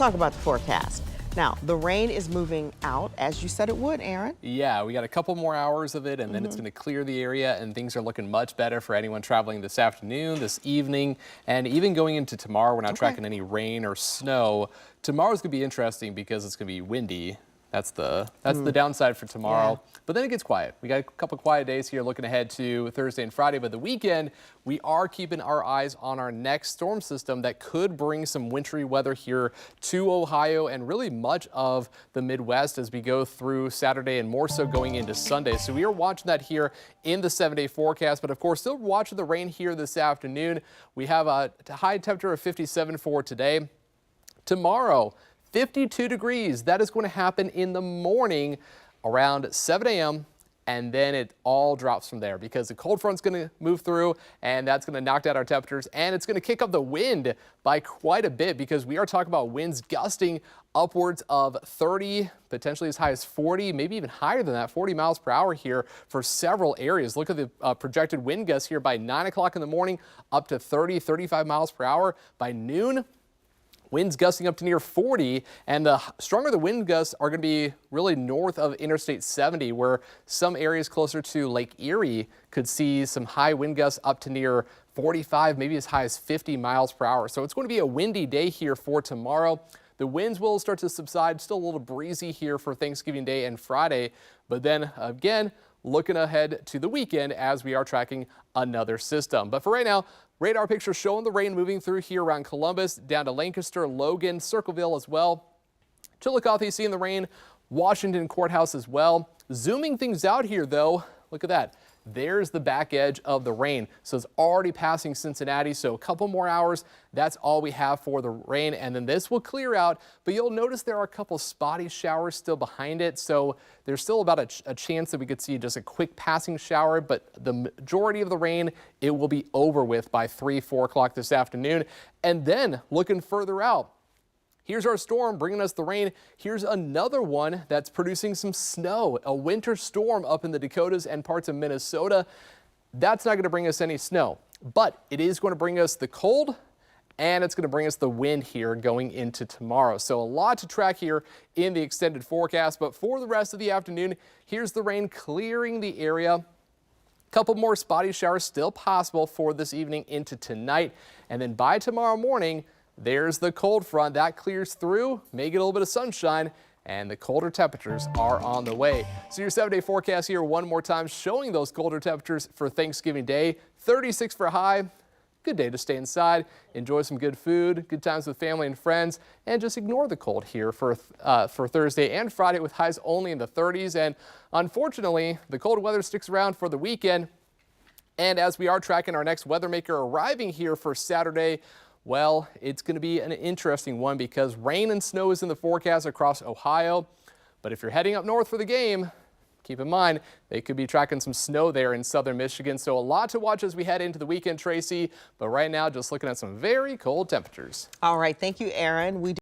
Talk about the forecast. Now, the rain is moving out, as you said it would, Aaron. Yeah, we got a couple more hours of it, and then it's going to clear the area, and things are looking much better for anyone traveling this afternoon, this evening, and even going into tomorrow. We're not tracking any rain or snow. Tomorrow's going to be interesting because it's going to be windy. That's the downside for tomorrow. Yeah. But then it gets quiet. We got a couple quiet days here looking ahead to Thursday and Friday. But the weekend, we are keeping our eyes on our next storm system that could bring some wintry weather here to Ohio and really much of the Midwest as we go through Saturday and more so going into Sunday. So we are watching that here in the 7-day forecast. But of course, still watching the rain here this afternoon. We have a high temperature of 57 for today. Tomorrow, 52 degrees. That is going to happen in the morning around 7 a.m. and then it all drops from there because the cold front's going to move through and that's going to knock down our temperatures, and it's going to kick up the wind by quite a bit because we are talking about winds gusting upwards of 30, potentially as high as 40, maybe even higher than that, 40 miles per hour here for several areas. Look at the projected wind gusts here by 9 o'clock in the morning, up to 30, 35 miles per hour by noon. Winds gusting up to near 40, and the stronger the wind gusts are going to be really north of Interstate 70, where some areas closer to Lake Erie could see some high wind gusts up to near 45, maybe as high as 50 miles per hour. So it's going to be a windy day here for tomorrow. The winds will start to subside, still a little breezy here for Thanksgiving Day and Friday, but then again, looking ahead to the weekend as we are tracking another system. But for right now, radar pictures showing the rain moving through here around Columbus, down to Lancaster, Logan, Circleville as well. Chillicothe seeing the rain, Washington Courthouse as well. Zooming things out here though, look at that. There's the back edge of the rain. So it's already passing Cincinnati. So a couple more hours. That's all we have for the rain. And then this will clear out. But you'll notice there are a couple spotty showers still behind it. So there's still about a chance that we could see just a quick passing shower. But the majority of the rain, it will be over with by 3, 4 o'clock this afternoon. And then looking further out, here's our storm bringing us the rain. Here's another one that's producing some snow, a winter storm up in the Dakotas and parts of Minnesota. That's not going to bring us any snow, but it is going to bring us the cold, and it's going to bring us the wind here going into tomorrow. So a lot to track here in the extended forecast, but for the rest of the afternoon, here's the rain clearing the area. A couple more spotty showers still possible for this evening into tonight, and then by tomorrow morning, there's the cold front that clears through, may get a little bit of sunshine, and the colder temperatures are on the way. So your 7-day forecast here one more time showing those colder temperatures for Thanksgiving Day. 36 for a high. Good day to stay inside, enjoy some good food, good times with family and friends, and just ignore the cold here for Thursday and Friday with highs only in the 30s. And unfortunately, the cold weather sticks around for the weekend. And as we are tracking our next weather maker arriving here for Saturday, well, it's going to be an interesting one because rain and snow is in the forecast across Ohio. But if you're heading up north for the game, keep in mind they could be tracking some snow there in southern Michigan. So a lot to watch as we head into the weekend, Tracy. But right now, just looking at some very cold temperatures. All right. Thank you, Aaron.